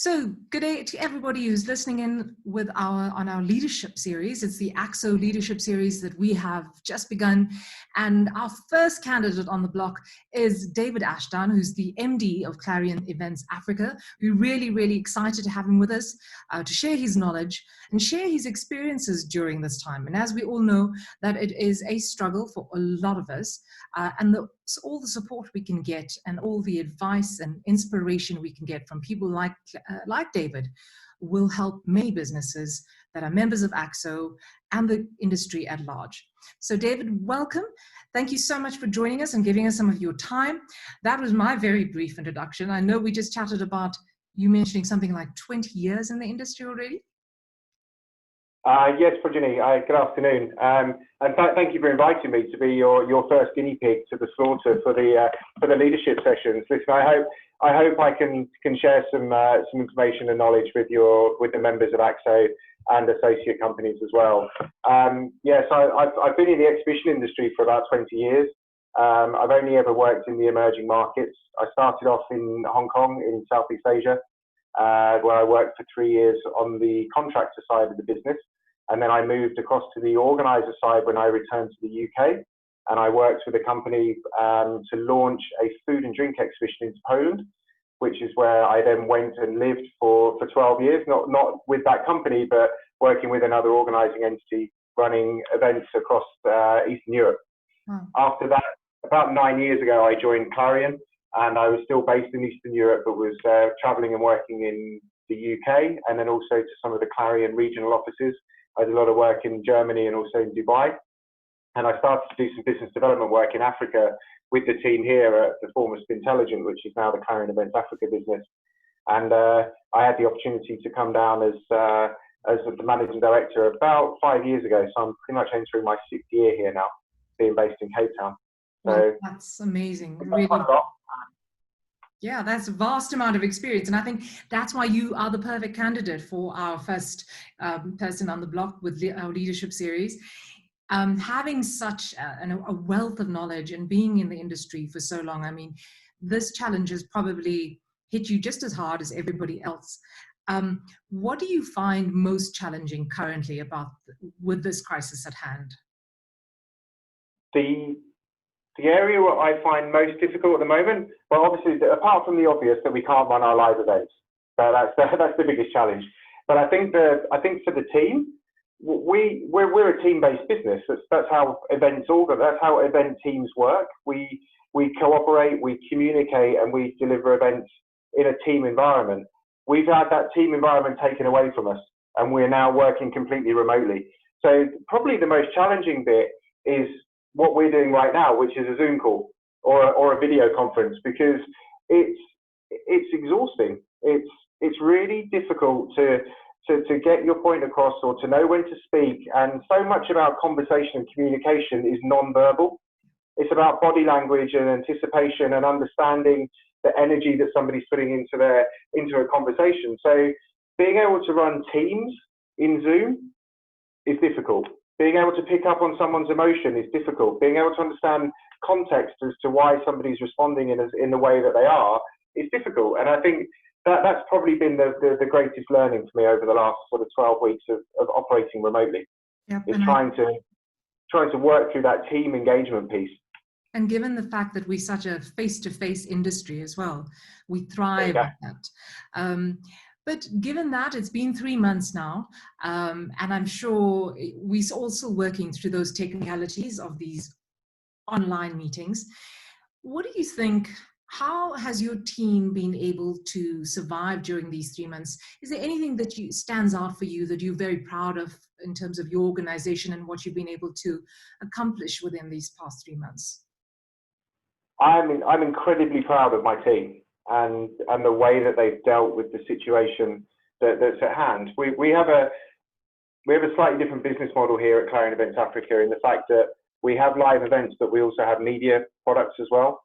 So good day to everybody who's listening in on our leadership series. It's the AAXO leadership series that we have just begun. And our first candidate on the block is David Ashdown, who's the MD of Clarion Events Africa. We're really excited to have him with us to share his knowledge and share his experiences during this time. And as we all know, that it is a struggle for a lot of us, and all the support we can get and all the advice and inspiration we can get from people like David will help many businesses that are members of AAXO and the industry at large. So David, welcome. Thank you so much for joining us and giving us some of your time. That was my very brief introduction. I know we just chatted about you mentioning something like 20 years in the industry already. Yes, Projeni, good afternoon. And thank you for inviting me to be your first guinea pig to the slaughter for the leadership sessions. Listen, I hope I can share some information and knowledge with the members of AAXO and associate companies as well. Yes, I've been in the exhibition industry for about 20 years. I've only ever worked in the emerging markets. I started off in Hong Kong in Southeast Asia, where I worked for 3 years on the contractor side of the business. And then I moved across to the organizer side when I returned to the UK. And I worked with a company to launch a food and drink exhibition into Poland, which is where I then went and lived for 12 years, not with that company, but working with another organizing entity running events across Eastern Europe. After that, about 9 years ago, I joined Clarion, and I was still based in Eastern Europe, but was traveling and working in the UK, and then also to some of the Clarion regional offices. I did a lot of work in Germany and also in Dubai. And I started to do some business development work in Africa with the team here at the former Intelligent, which is now the Clarion Events Africa business. And I had the opportunity to come down as the managing director about 5 years ago. So I'm pretty much entering my 6th year here now, being based in Cape Town. So well, that's amazing. Really. Yeah, that's a vast amount of experience. And I think that's why you are the perfect candidate for our first person on the block with our leadership series. Having such a wealth of knowledge and being in the industry for so long, I mean, this challenge has probably hit you just as hard as everybody else. What do you find most challenging currently with this crisis at hand? The area what I find most difficult at the moment, well, obviously, apart from the obvious that we can't run our live events, that's the biggest challenge. But I think for the team, we're a team-based business. That's how events that's how event teams work. We cooperate, we communicate, and we deliver events in a team environment. We've had that team environment taken away from us, and we're now working completely remotely. So probably the most challenging bit is what we're doing right now, which is a Zoom call or a video conference, because it's exhausting. It's really difficult to get your point across or to know when to speak. And so much of our conversation and communication is non-verbal. It's about body language and anticipation and understanding the energy that somebody's putting into a conversation. So being able to run teams in Zoom is difficult. Being able to pick up on someone's emotion is difficult. Being able to understand context as to why somebody's responding in the way that they are is difficult. And I think that's probably been the greatest learning for me over the last sort of 12 weeks of operating remotely. Yep, is trying to work through that team engagement piece. And given the fact that we're such a face-to-face industry as well, we thrive at that. But given that it's been 3 months now, and I'm sure we're also working through those technicalities of these online meetings, what do you think, how has your team been able to survive during these 3 months? Is there anything that stands out for you that you're very proud of in terms of your organization and what you've been able to accomplish within these past 3 months? I'm incredibly proud of my team and the way that they've dealt with the situation that's at hand. We have a slightly different business model here at Clarion Events Africa in the fact that we have live events, but we also have media products as well.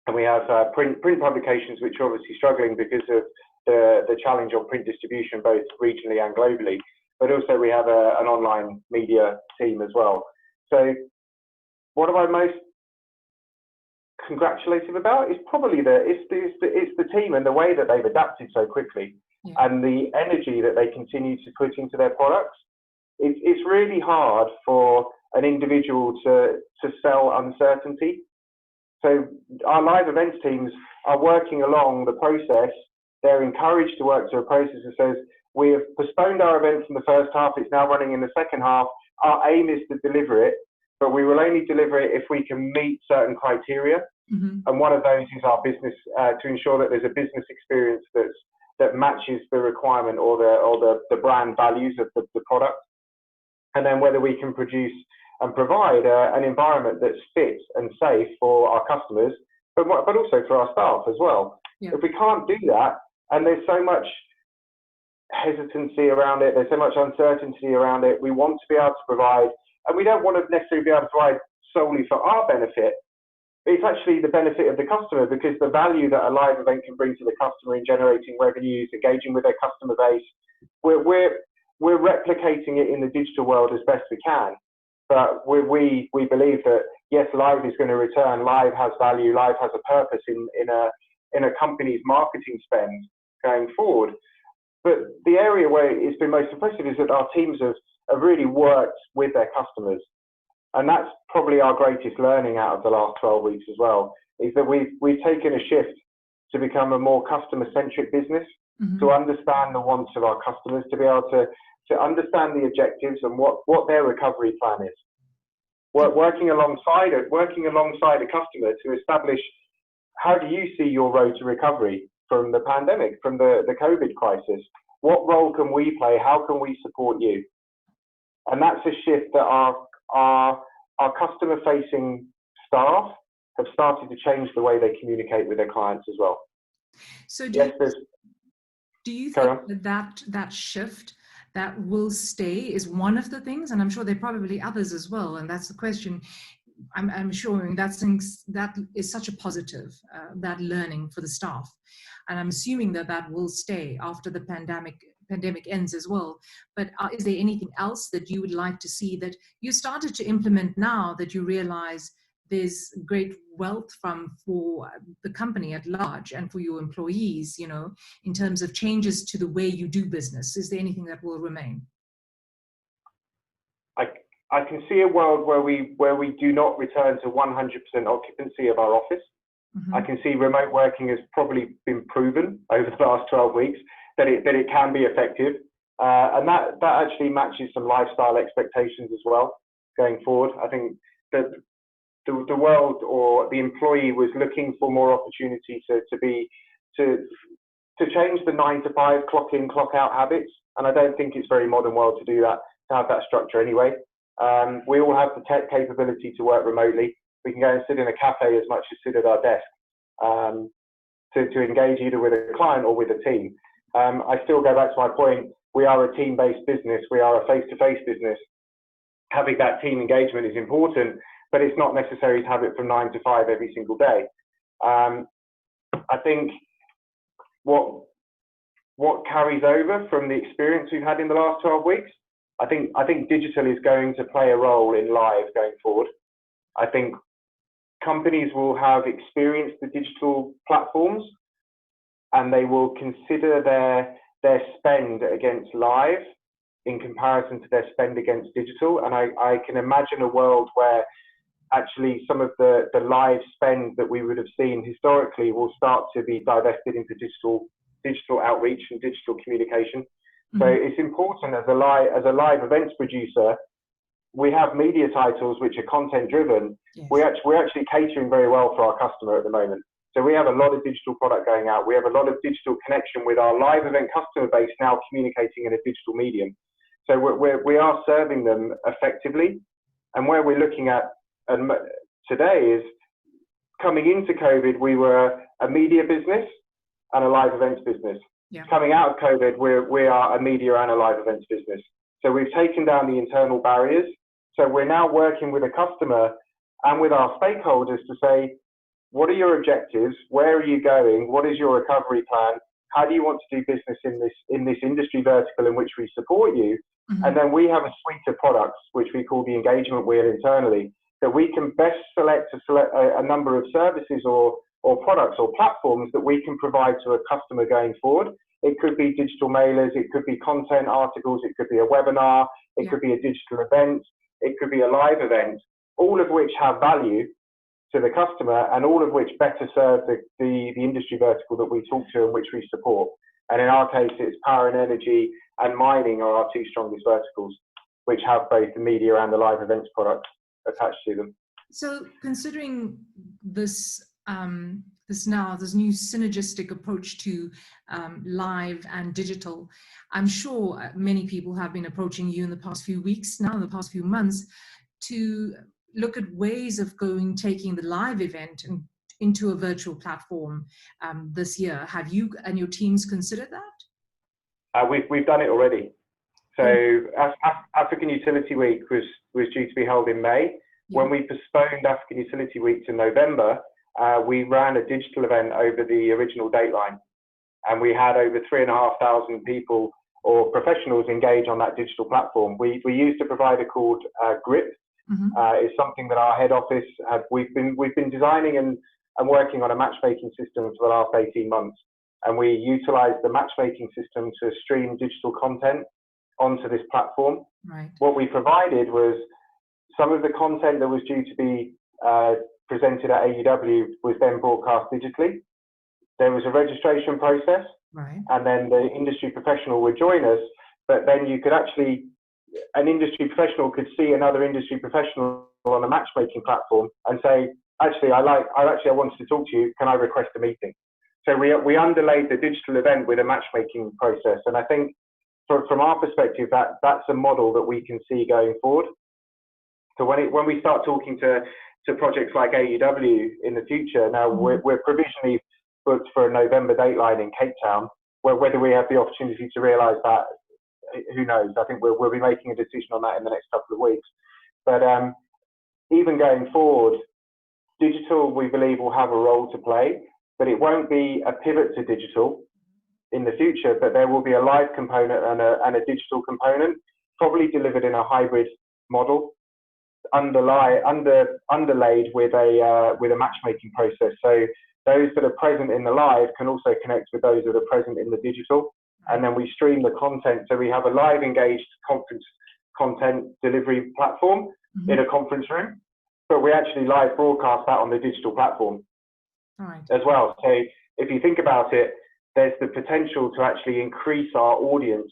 And we have print publications, which are obviously struggling because of the challenge on print distribution, both regionally and globally. But also we have an online media team as well. So what am I most congratulative about is probably it's the team and the way that they've adapted so quickly. and the energy that they continue to put into their products. It's really hard for an individual to sell uncertainty. So our live events teams are working along the process. They're encouraged to work to a process that says, we have postponed our event from the first half, it's now running in the second half. Our aim is to deliver it, but we will only deliver it if we can meet certain criteria. And one of those is our business, to ensure that there's a business experience that matches the requirement or the brand values of the product. And then whether we can produce and provide an environment that's fit and safe for our customers, but also for our staff as well. If we can't do that, and there's so much hesitancy around it, there's so much uncertainty around it, we want to be able to provide, and we don't want to necessarily be able to provide solely for our benefit, but it's actually the benefit of the customer, because the value that a live event can bring to the customer in generating revenues, engaging with their customer base, we're replicating it in the digital world as best we can. But we believe that, yes, live is going to return, live has value, live has a purpose in a company's marketing spend going forward. But the area where it's been most impressive is that our teams have really worked with their customers. And that's probably our greatest learning out of the last 12 weeks as well, is that we've taken a shift to become a more customer-centric business, to understand the wants of our customers, to be able to understand the objectives and what their recovery plan is. Working alongside a customer to establish, how do you see your road to recovery from the pandemic, from the COVID crisis? What role can we play? How can we support you? And that's a shift that our customer-facing staff have started to change the way they communicate with their clients as well. So do you think that shift that will stay is one of the things, and I'm sure there are probably others as well, and that's the question. I'm sure that is such a positive, that learning for the staff, and I'm assuming that will stay after the pandemic ends as well. But is there anything else that you would like to see that you started to implement now that you realize there's great wealth for the company at large and for your employees, in terms of changes to the way you do business? Is there anything that will remain? I can see a world where we do not return to 100% occupancy of our office. I can see remote working has probably been proven over the last 12 weeks that it can be effective, and that actually matches some lifestyle expectations as well going forward. I think that the world or the employee was looking for more opportunity to change the 9 to 5 clock in, clock out habits, and I don't think it's very modern world to do that, to have that structure anyway. We all have the tech capability to work remotely. We can go and sit in a cafe as much as sit at our desk to engage either with a client or with a team. I still go back to my point, we are a team-based business, we are a face-to-face business. Having that team engagement is important, but it's not necessary to have it from 9 to 5 every single day. I think what carries over from the experience we've had in the last 12 weeks, I think digital is going to play a role in live going forward. I think companies will have experienced the digital platforms and they will consider their spend against live in comparison to their spend against digital. And I can imagine a world where actually some of the live spend that we would have seen historically will start to be divested into digital outreach and digital communication. So it's important as a live events producer, we have media titles which are content driven. Yes. We're actually catering very well for our customer at the moment. So we have a lot of digital product going out. We have a lot of digital connection with our live event customer base now communicating in a digital medium. So we are serving them effectively. And where we're looking at today is, coming into COVID, we were a media business and a live events business. Yeah. Coming out of COVID, we are a media and a live events business. So we've taken down the internal barriers. So we're now working with a customer and with our stakeholders to say, what are your objectives? Where are you going? What is your recovery plan? How do you want to do business in this industry vertical in which we support you? And then we have a suite of products, which we call the engagement wheel internally, that we can best select a number of services or products or platforms that we can provide to a customer going forward It could be digital mailers, it could be content articles, it could be a webinar, it could be a digital event, it could be a live event, all of which have value to the customer and all of which better serve the industry vertical that we talk to and which we support. And in our case, it's power and energy and mining are our two strongest verticals, which have both the media and the live events products attached to them. So considering this, this new synergistic approach to live and digital, I'm sure many people have been approaching you in the past few weeks, now in the past few months, to look at ways of taking the live event and into a virtual platform this year. Have you and your teams considered that? We've done it already. So African Utility Week was due to be held in May. Yeah. When we postponed African Utility Week to November, we ran a digital event over the original dateline. And we had over 3,500 people or professionals engage on that digital platform. We used a provider called Grip. Mm-hmm. It's something that our head office we've been designing and working on a matchmaking system for the last 18 months. And we utilized the matchmaking system to stream digital content onto this platform. Right. What we provided was some of the content that was due to be presented at AEW was then broadcast digitally. There was a registration process, right, and then the industry professional would join us, but then you could an industry professional could see another industry professional on a matchmaking platform and say, actually, I wanted to talk to you, can I request a meeting? So we underlaid the digital event with a matchmaking process, and I think from our perspective, that's a model that we can see going forward. So when we start talking to projects like AEW in the future, now we're provisionally booked for a November dateline in Cape Town, whether we have the opportunity to realise that, who knows? I think we'll be making a decision on that in the next couple of weeks. But even going forward, digital, we believe, will have a role to play, but it won't be a pivot to digital in the future, but there will be a live component and a digital component, probably delivered in a hybrid model, underlaid with a matchmaking process. So those that are present in the live can also connect with those that are present in the digital, and then we stream the content. So we have a live engaged conference content delivery platform in a conference room, but we actually live broadcast that on the digital platform as well. So if you think about it, there's the potential to actually increase our audience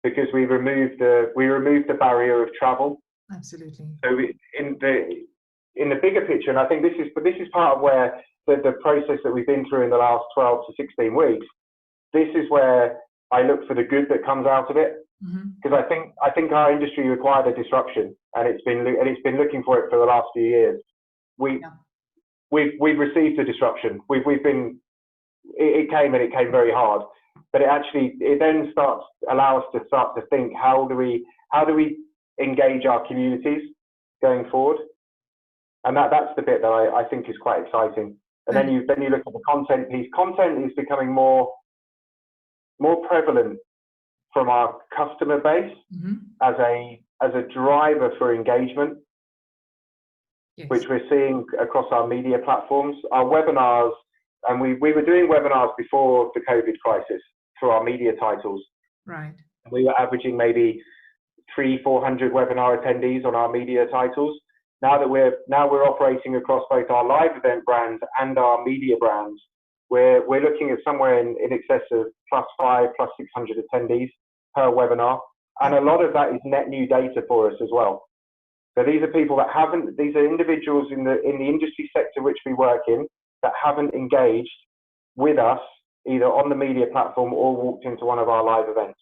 because we removed the barrier of travel. Absolutely. So in the bigger picture, and I think this is part of where the process that we've been through in the last 12 to 16 weeks, this is where I look for the good that comes out of it, because I think our industry required a disruption, and it's been looking for it for the last few years. We've received a disruption. It came very hard, but it then allow us to start to think, how do we engage our communities going forward? And that's the bit that I think is quite exciting. And then you look at the content piece. Content is becoming more prevalent from our customer base as a driver for engagement, which we're seeing across our media platforms. Our webinars, and we were doing webinars before the COVID crisis through our media titles. Right. We were averaging maybe 300-400 webinar attendees on our media titles. Now we're operating across both our live event brands and our media brands, we're looking at somewhere in excess of +500, +600 attendees per webinar, and a lot of that is net new data for us as well. So these are people that these are individuals in the industry sector which we work in that haven't engaged with us either on the media platform or walked into one of our live events.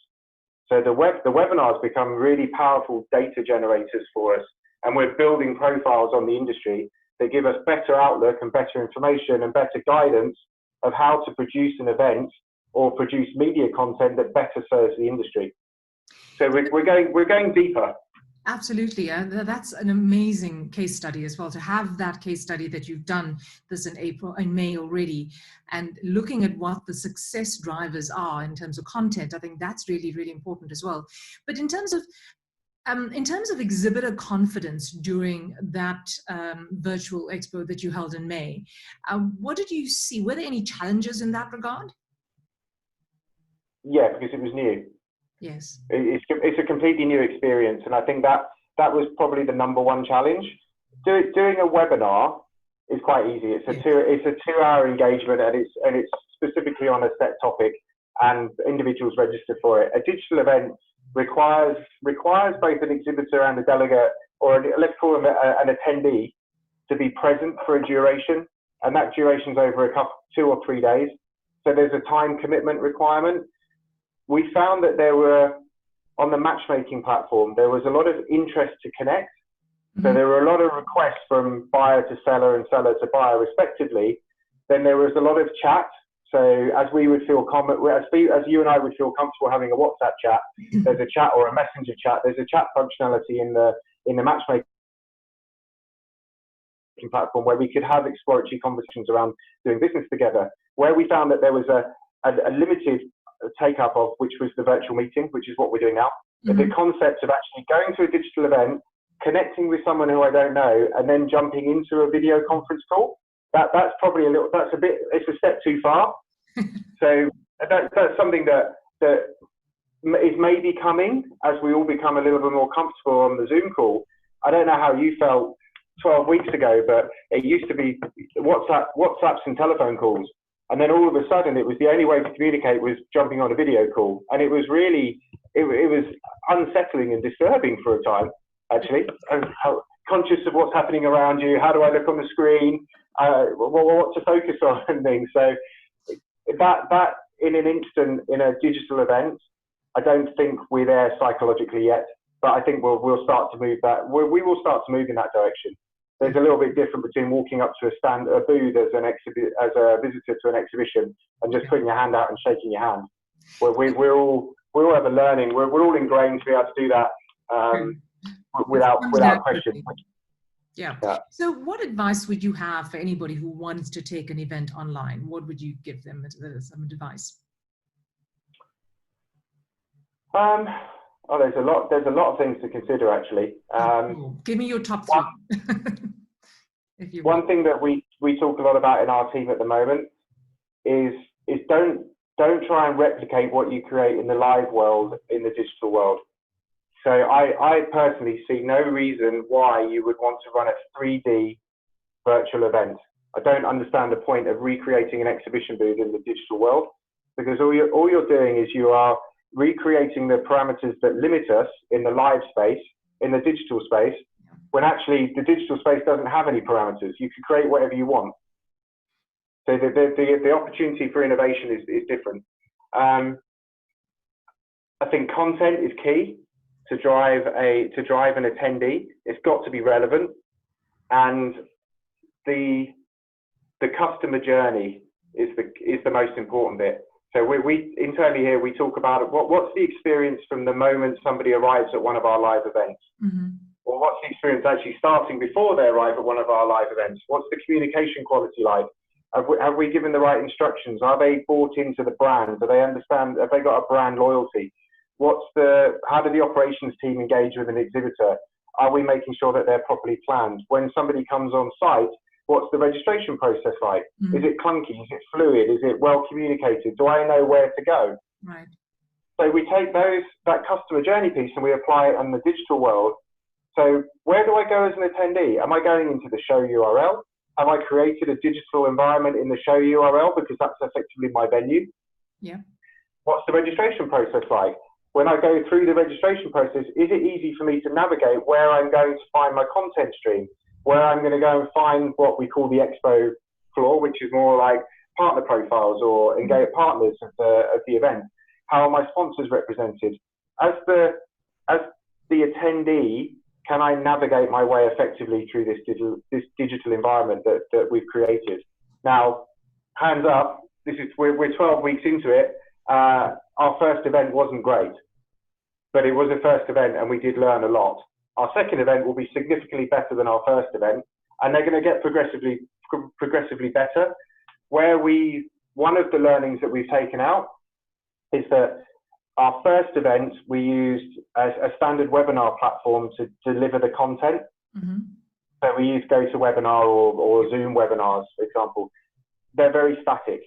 So the webinars become really powerful data generators for us, and we're building profiles on the industry that give us better outlook and better information and better guidance of how to produce an event or produce media content that better serves the industry. So we're going deeper. Absolutely, and that's an amazing case study as well, to have that case study that you've done this in May already, and looking at what the success drivers are in terms of content. I think that's really, really important as well. But in terms of exhibitor confidence during that virtual expo that you held in May, what did you see? Were there any challenges in that regard? Yeah, because it was new. Yes. It's a completely new experience, and I think that was probably the number one challenge. Doing a webinar is quite easy. It's a 2-hour engagement, and it's specifically on a set topic, and individuals register for it. A digital event requires both an exhibitor and a delegate, or let's call them an attendee, to be present for a duration, and that duration's over 2 or 3 days. So there's a time commitment requirement. We found that there were, on the matchmaking platform, there was a lot of interest to connect. So there were a lot of requests from buyer to seller and seller to buyer respectively. Then there was a lot of chat. So as we would feel as you and I would feel comfortable having a WhatsApp chat, there's a chat or a messenger chat. There's a chat functionality in the matchmaking platform where we could have exploratory conversations around doing business together. Where we found that there was a limited take up of, which was the virtual meeting, which is what we're doing now. But the concept of actually going to a digital event, connecting with someone who I don't know, and then jumping into a video conference call, that's probably it's a step too far. So that's something that is maybe coming as we all become a little bit more comfortable on the Zoom call. I don't know how you felt 12 weeks ago, but it used to be WhatsApps and telephone calls. And then all of a sudden, it was the only way to communicate was jumping on a video call. And it was really, it was unsettling and disturbing for a time, actually. How conscious of what's happening around you. How do I look on the screen? What to focus on and things. So that in an instant, in a digital event, I don't think we're there psychologically yet. But I think we'll start to move that. We will start to move in that direction. There's a little bit different between walking up to a booth as a visitor to an exhibition and just putting your hand out and shaking your hand. We're all have a learning. We're all ingrained to be able to do that without question. Yeah. So, what advice would you have for anybody who wants to take an event online? What would you give them as some advice? Oh, there's a lot of things to consider, actually. Give me your top 3. One thing that we talk a lot about in our team at the moment is don't try and replicate what you create in the live world in the digital world. So I personally see no reason why you would want to run a 3D virtual event. I don't understand the point of recreating an exhibition booth in the digital world, because all you're doing is you are recreating the parameters that limit us in the live space, in the digital space, when actually the digital space doesn't have any parameters. You can create whatever you want. So the opportunity for innovation is different. I think content is key to drive an attendee. It's got to be relevant, and the customer journey is the most important bit. So we internally here, we talk about what's the experience from the moment somebody arrives at one of our live events? Or what's the experience actually starting before they arrive at one of our live events? What's the communication quality like? Have we given the right instructions? Are they bought into the brand? Do they understand? Have they got a brand loyalty? How do the operations team engage with an exhibitor? Are we making sure that they're properly planned? When somebody comes on site, what's the registration process like? Is it clunky? Is it fluid? Is it well communicated? Do I know where to go? Right. So we take that customer journey piece and we apply it in the digital world. So where do I go as an attendee? Am I going into the show URL? Have I created a digital environment in the show URL because that's effectively my venue? Yeah. What's the registration process like? When I go through the registration process, is it easy for me to navigate where I'm going to find my content stream? Where I'm going to go and find what we call the expo floor, which is more like partner profiles or engaged partners of the event. How are my sponsors represented? As the attendee, can I navigate my way effectively through this digital environment that we've created? Now, hands up, we're 12 weeks into it. Our first event wasn't great, but it was a first event and we did learn a lot. Our second event will be significantly better than our first event, and they're going to get progressively better. One of the learnings that we've taken out is that our first event, we used a standard webinar platform to deliver the content. So we used GoToWebinar or Zoom webinars, for example. They're very static.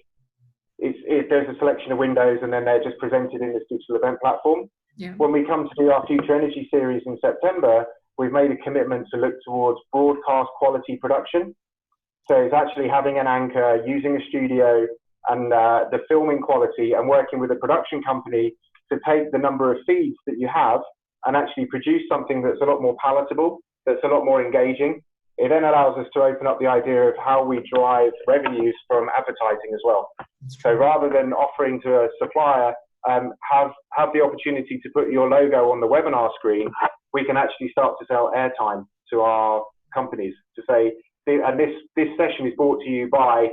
there's a selection of windows and then they're just presented in this digital event platform. Yeah. When we come to do our Future Energy series in September, we've made a commitment to look towards broadcast quality production. So it's actually having an anchor, using a studio and the filming quality, and working with a production company to take the number of feeds that you have and actually produce something that's a lot more palatable, that's a lot more engaging. It then allows us to open up the idea of how we drive revenues from advertising as well. So rather than offering to a supplier, have the opportunity to put your logo on the webinar screen, we can actually start to sell airtime to our companies to say, and this session is brought to you by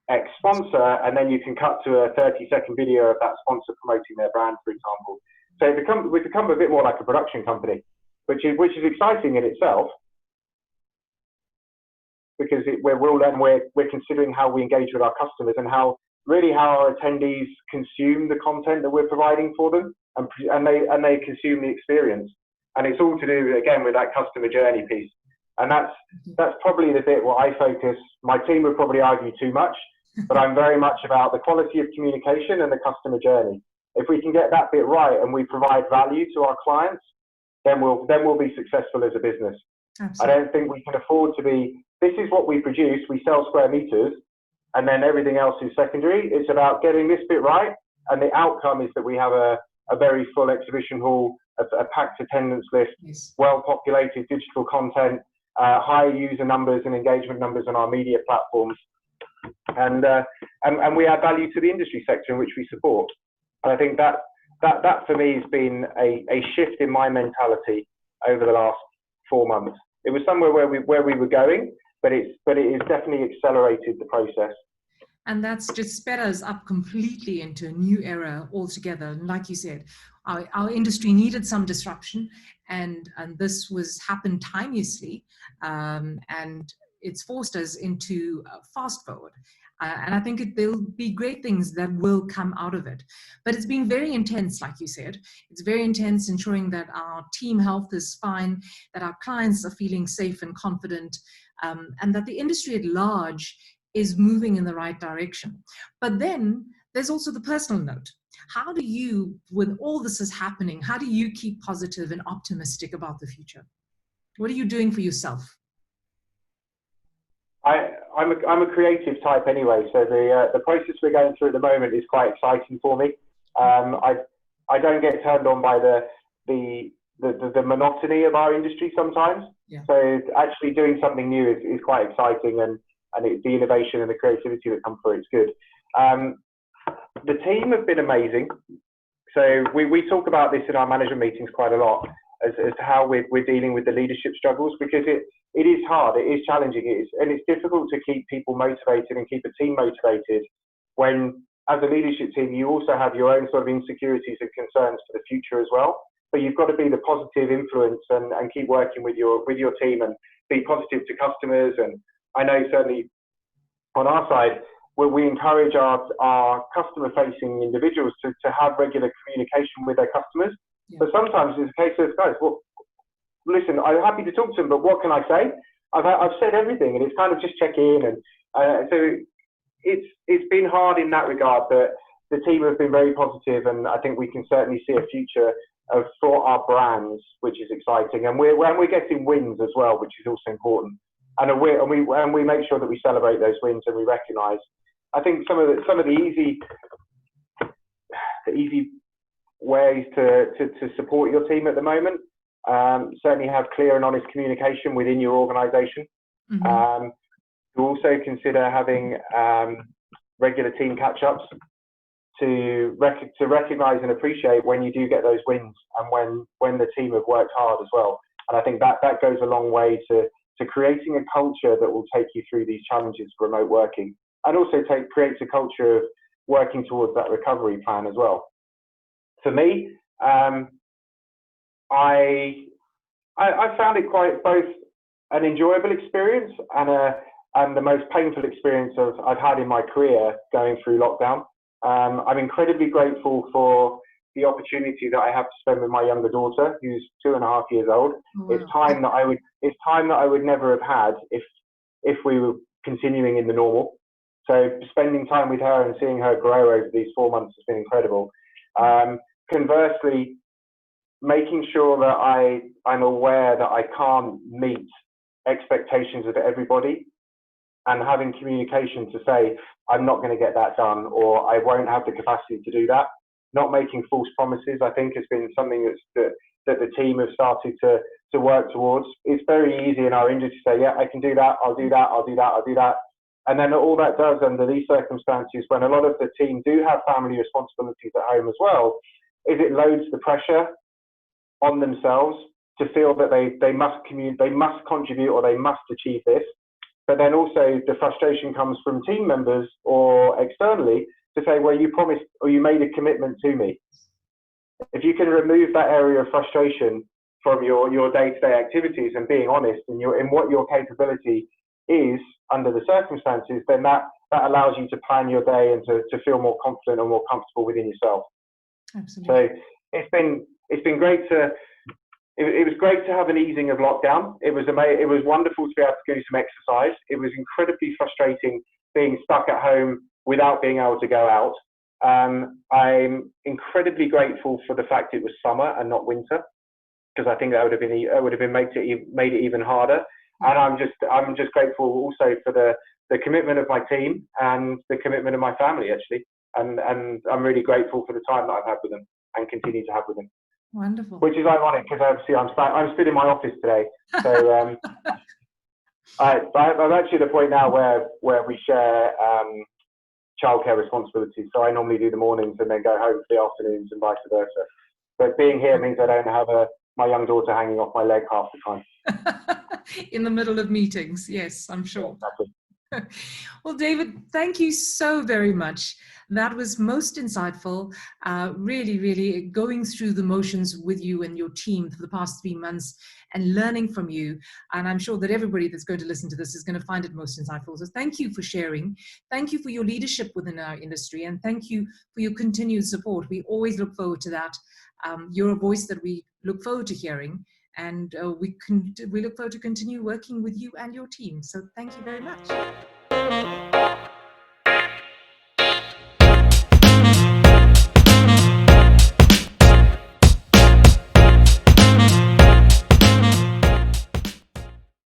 X sponsor, and then you can cut to a 30-second video of that sponsor promoting their brand, for example. So we become a bit more like a production company, which is exciting in itself, because we're considering how we engage with our customers and how our attendees consume the content that we're providing for them, and they consume the experience. And it's all to do, again, with that customer journey piece. And that's probably the bit where I focus. My team would probably argue too much, but I'm very much about the quality of communication and the customer journey. If we can get that bit right and we provide value to our clients, then we'll be successful as a business. Absolutely. I don't think we can afford to be, this is what we produce, we sell square meters, and then everything else is secondary. It's about getting this bit right, and the outcome is that we have a very full exhibition hall, a packed attendance list, yes, well-populated digital content, high user numbers and engagement numbers on our media platforms, and we add value to the industry sector in which we support. And I think that for me has been a shift in my mentality over the last 4 months. It was somewhere where we were going, but it has definitely accelerated the process. And that's just sped us up completely into a new era altogether. And like you said, our industry needed some disruption, and this happened timeously, and it's forced us into fast forward. And I think there'll be great things that will come out of it. But it's been very intense, like you said. It's very intense ensuring that our team health is fine, that our clients are feeling safe and confident, and that the industry at large is moving in the right direction. But then there's also the personal note. How do you, when all this is happening, how do you keep positive and optimistic about the future? What are you doing for yourself? I'm a creative type anyway, so the process we're going through at the moment is quite exciting for me. I don't get turned on by the monotony of our industry sometimes. Yeah. So actually doing something new is quite exciting, and the innovation and the creativity that come through, it's good. The team have been amazing. So we talk about this in our management meetings quite a lot, as to how we're dealing with the leadership struggles, because it is hard, it is challenging, and it's difficult to keep people motivated and keep a team motivated when, as a leadership team, you also have your own sort of insecurities and concerns for the future as well. But you've got to be the positive influence and keep working with your team and be positive to customers. And I know certainly on our side, where we encourage our customer-facing individuals to have regular communication with their customers. Yeah. But sometimes it's a case of, guys, well, listen, I'm happy to talk to them, but what can I say? I've said everything, and it's kind of just check in. And so it's been hard in that regard, but the team have been very positive, and I think we can certainly see a future for our brands, which is exciting. And we're getting wins as well, which is also important. And we make sure that we celebrate those wins and we recognise. I think some of the easy ways to support your team at the moment, certainly have clear and honest communication within your organisation. Mm-hmm. To also consider having regular team catch-ups to recognise and appreciate when you do get those wins and when the team have worked hard as well. And I think that goes a long way to creating a culture that will take you through these challenges of remote working, and also creates a culture of working towards that recovery plan as well. For me, I found it quite both an enjoyable experience and the most painful experience I've had in my career going through lockdown. I'm incredibly grateful for the opportunity that I have to spend with my younger daughter, who's 2.5 years old. Oh, wow. It's time that I would never have had if we were continuing in the normal. So spending time with her and seeing her grow over these 4 months has been incredible. Conversely, making sure that I'm aware that I can't meet expectations of everybody, and having communication to say, I'm not going to get that done, or I won't have the capacity to do that. Not making false promises, I think, has been something that the team have started to work towards. It's very easy in our industry to say, yeah, I can do that, I'll do that, I'll do that, I'll do that. And then all that does under these circumstances, when a lot of the team do have family responsibilities at home as well, is it loads the pressure on themselves to feel that they must contribute, or they must achieve this. But then also the frustration comes from team members or externally to say, well, you promised or you made a commitment to me. If you can remove that area of frustration from your day-to-day activities and being honest in what your capability is under the circumstances, then that allows you to plan your day and to feel more confident and more comfortable within yourself. Absolutely. So it's been great to. It was great to have an easing of lockdown. It was amazing. It was wonderful to be able to do some exercise. It was incredibly frustrating being stuck at home without being able to go out. I'm incredibly grateful for the fact it was summer and not winter, because I think that would have made it even harder. And I'm just grateful also for the commitment of my team and the commitment of my family, actually. And I'm really grateful for the time that I've had with them and continue to have with them. Wonderful. Which is ironic, because obviously I'm still in my office today. So I'm actually at the point now where we share childcare responsibilities. So I normally do the mornings and then go home for the afternoons and vice versa. But being here means I don't have my young daughter hanging off my leg half the time. In the middle of meetings, yes, I'm sure. Exactly. Well, David, thank you so very much. That was most insightful, really, really going through the motions with you and your team for the past 3 months and learning from you. And I'm sure that everybody that's going to listen to this is going to find it most insightful. So thank you for sharing. Thank you for your leadership within our industry. And thank you for your continued support. We always look forward to that. You're a voice that we look forward to hearing. And we look forward to continue working with you and your team. So thank you very much.